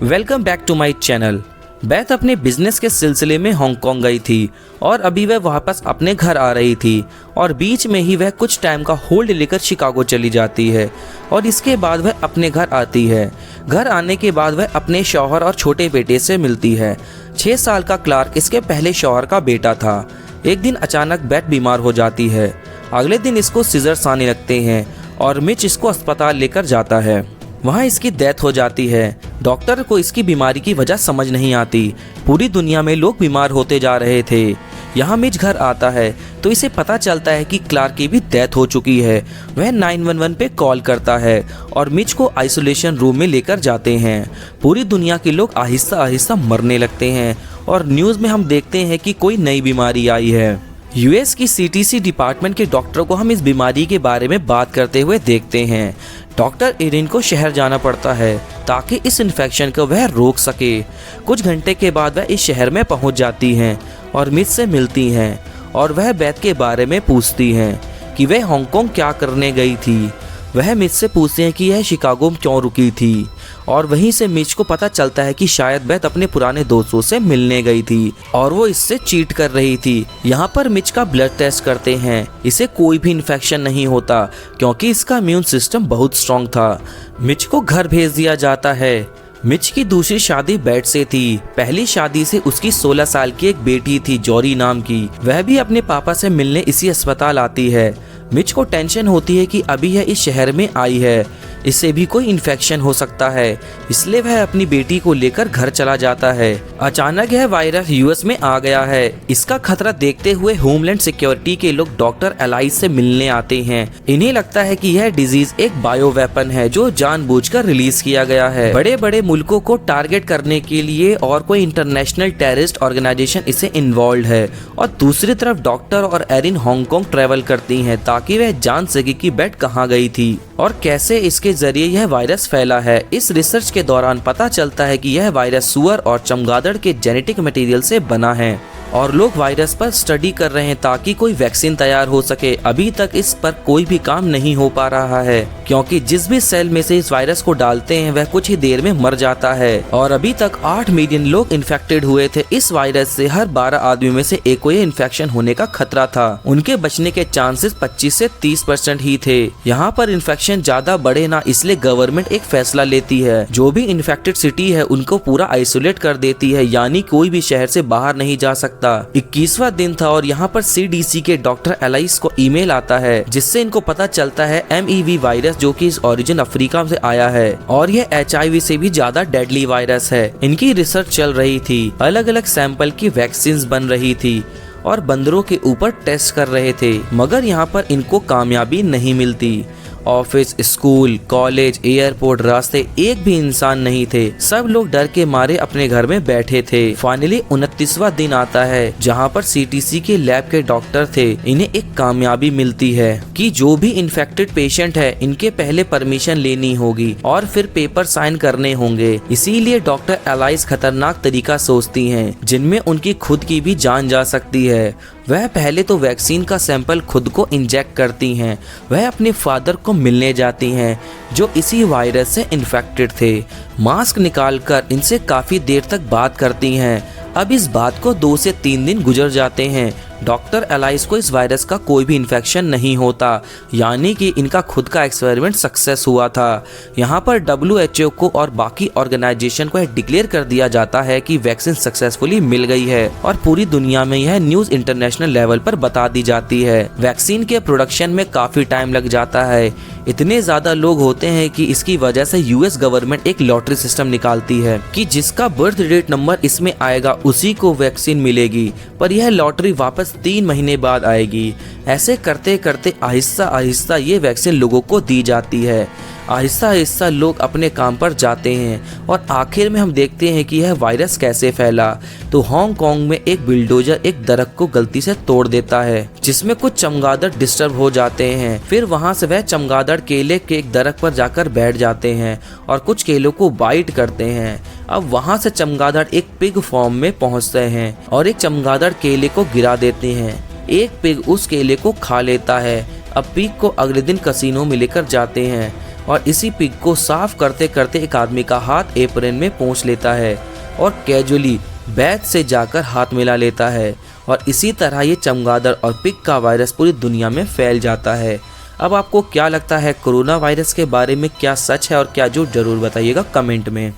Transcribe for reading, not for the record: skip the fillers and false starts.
Welcome back to my channel. बैथ अपने business के सिलसिले में हांगकांग गई थी और अभी वह वापस अपने घर आ रही थी और बीच में ही वह कुछ टाइम का होल्ड लेकर शिकागो चली जाती है और इसके बाद वह अपने घर आती है। घर आने के बाद वह अपने शौहर और छोटे बेटे से मिलती है। 6 साल का क्लार्क इसके पहले शौहर का बेटा था। एक दिन अचानक बैथ बीमार हो जाती है। अगले दिन इसको सीजर्स आने लगते हैं और मिच इसको अस्पताल लेकर जाता है। वहाँ इसकी डेथ हो जाती है। डॉक्टर को इसकी बीमारी की वजह समझ नहीं आती। पूरी दुनिया में लोग बीमार होते जा रहे थे। यहाँ मिच घर आता है तो इसे पता चलता है कि क्लार्क की भी डेथ हो चुकी है। वह 911 पे कॉल करता है और मिच को आइसोलेशन रूम में लेकर जाते हैं। पूरी दुनिया के लोग आहिस्ता आहिस्ता मरने लगते हैं और न्यूज़ में हम देखते हैं कि कोई नई बीमारी आई है। यूएस की सीटीसी डिपार्टमेंट के डॉक्टर को हम इस बीमारी के बारे में बात करते हुए देखते हैं। डॉक्टर एरिन को शहर जाना पड़ता है ताकि इस इन्फेक्शन को वह रोक सके। कुछ घंटे के बाद वह इस शहर में पहुंच जाती हैं और मिच से मिलती हैं और वह बैथ के बारे में पूछती हैं कि वह हांगकांग क्या करने गई थी। वह मिच से पूछते हैं कि यह शिकागो में क्यों रुकी थी और वहीं से मिच को पता चलता है कि शायद बैथ अपने पुराने दोस्तों से मिलने गई थी और वो इससे चीट कर रही थी। यहाँ पर मिच का ब्लड टेस्ट करते हैं। इसे कोई भी इन्फेक्शन नहीं होता क्योंकि इसका इम्यून सिस्टम बहुत स्ट्रॉन्ग था। मिच को घर भेज दिया जाता है। मिच की दूसरी शादी बैथ से थी। पहली शादी से उसकी 16 साल की एक बेटी थी जोरी नाम की। वह भी अपने पापा से मिलने इसी अस्पताल आती है। मिच को टेंशन होती है कि अभी यह इस शहर में आई है, इससे भी कोई इन्फेक्शन हो सकता है, इसलिए वह अपनी बेटी को लेकर घर चला जाता है। अचानक यह वायरस यूएस में आ गया है। इसका खतरा देखते हुए होमलैंड सिक्योरिटी के लोग डॉक्टर एलाइज से मिलने आते हैं। इन्हें लगता है कि यह डिजीज एक बायो वेपन है जो जानबूझकर रिलीज किया गया है बड़े बड़े मुल्कों को टारगेट करने के लिए और कोई इंटरनेशनल टेररिस्ट ऑर्गेनाइजेशन इसे इन्वॉल्व है। और दूसरी तरफ डॉक्टर और एरिन हांगकांग ट्रेवल करती हैं ताकि वह जान सके कि बैथ कहाँ गई थी और कैसे इसके जरिए यह वायरस फैला है। इस रिसर्च के दौरान पता चलता है कि यह वायरस सुअर और चमगादड़ के जेनेटिक मटेरियल से बना है और लोग वायरस पर स्टडी कर रहे हैं ताकि कोई वैक्सीन तैयार हो सके। अभी तक इस पर कोई भी काम नहीं हो पा रहा है क्योंकि जिस भी सेल में से इस वायरस को डालते हैं वह कुछ ही देर में मर जाता है और अभी तक 8 मिलियन लोग इन्फेक्टेड हुए थे। इस वायरस से हर 12 आदमी में से एक को यह इन्फेक्शन होने का खतरा था। उनके बचने के चांसेस 25 से 30% ही थे। यहाँ पर इन्फेक्शन ज्यादा बढ़े ना, इसलिए गवर्नमेंट एक फैसला लेती है। जो भी इन्फेक्टेड सिटी है उनको पूरा आइसोलेट कर देती है, यानी कोई भी शहर से बाहर नहीं जा सकता। 21वां दिन था और यहाँ पर सीडीसी के डॉक्टर एलाइस को ईमेल आता है जिससे इनको पता चलता है MEV वायरस जो कि इस ओरिजिन अफ्रीका से आया है और यह HIV से भी ज्यादा डेडली वायरस है। इनकी रिसर्च चल रही थी, अलग अलग सैंपल की वैक्सीन बन रही थी और बंदरों के ऊपर टेस्ट कर रहे थे, मगर यहाँ पर इनको कामयाबी नहीं मिलती। ऑफिस, स्कूल, कॉलेज, एयरपोर्ट, रास्ते एक भी इंसान नहीं थे। सब लोग डर के मारे अपने घर में बैठे थे। फाइनली 29वां दिन आता है जहाँ पर सीटीसी के लैब के डॉक्टर थे। इन्हें एक कामयाबी मिलती है कि जो भी इन्फेक्टेड पेशेंट है इनके पहले परमिशन लेनी होगी और फिर पेपर साइन करने होंगे। इसीलिए डॉक्टर एलाइस खतरनाक तरीका सोचती हैं जिनमें उनकी खुद की भी जान जा सकती है। वह पहले तो वैक्सीन का सैंपल खुद को इंजेक्ट करती हैं। वह अपने फादर को मिलने जाती हैं जो इसी वायरस से इन्फेक्टेड थे। मास्क निकालकर इनसे काफ़ी देर तक बात करती हैं। अब इस बात को 2 से 3 दिन गुजर जाते हैं। डॉक्टर एलाइस को इस वायरस का कोई भी इन्फेक्शन नहीं होता, यानी कि इनका खुद का एक्सपेरिमेंट सक्सेस हुआ था। यहाँ पर WHO को और बाकी ऑर्गेनाइजेशन को डिक्लेयर कर दिया जाता है कि वैक्सीन सक्सेसफुली मिल गई है और पूरी दुनिया में यह न्यूज़ इंटरनेशनल लेवल पर बता दी जाती है। वैक्सीन के प्रोडक्शन में काफ़ी टाइम लग जाता है। इतने ज़्यादा लोग होते हैं कि इसकी वजह से US गवर्नमेंट एक लॉटरी सिस्टम निकालती है कि जिसका बर्थ डेट नंबर इसमें आएगा उसी को वैक्सीन मिलेगी, पर यह लॉटरी वापस 3 महीने बाद आएगी। ऐसे करते करते आहिस्ता आहिस्ता ये वैक्सीन लोगों को दी जाती है। आहिस्ता आहिस्ता लोग अपने काम पर जाते हैं और आखिर में हम देखते हैं कि यह वायरस कैसे फैला। तो हांगकांग में एक बिल्डोजर एक दरख्त को गलती से तोड़ देता है जिसमें कुछ चमगादड़ डिस्टर्ब हो जाते हैं। फिर वहां से वह चमगादड़ केले के एक दरख्त पर जाकर बैठ जाते हैं और कुछ केलों को बाइट करते हैं। अब वहां से चमगादड़ एक पिग फॉर्म में पहुंचते हैं और एक चमगादड़ केले को गिरा देते हैं। एक पिग उस केले को खा लेता है। अब पिग को अगले दिन कसीनो में लेकर जाते हैं और इसी पिग को साफ करते करते एक आदमी का हाथ एप्रन में पहुंच लेता है और कैजुअली बैथ से जाकर हाथ मिला लेता है और इसी तरह ये चमगादड़ और पिग का वायरस पूरी दुनिया में फैल जाता है। अब आपको क्या लगता है कोरोना वायरस के बारे में, क्या सच है और क्या झूठ, जरूर बताइएगा कमेंट में।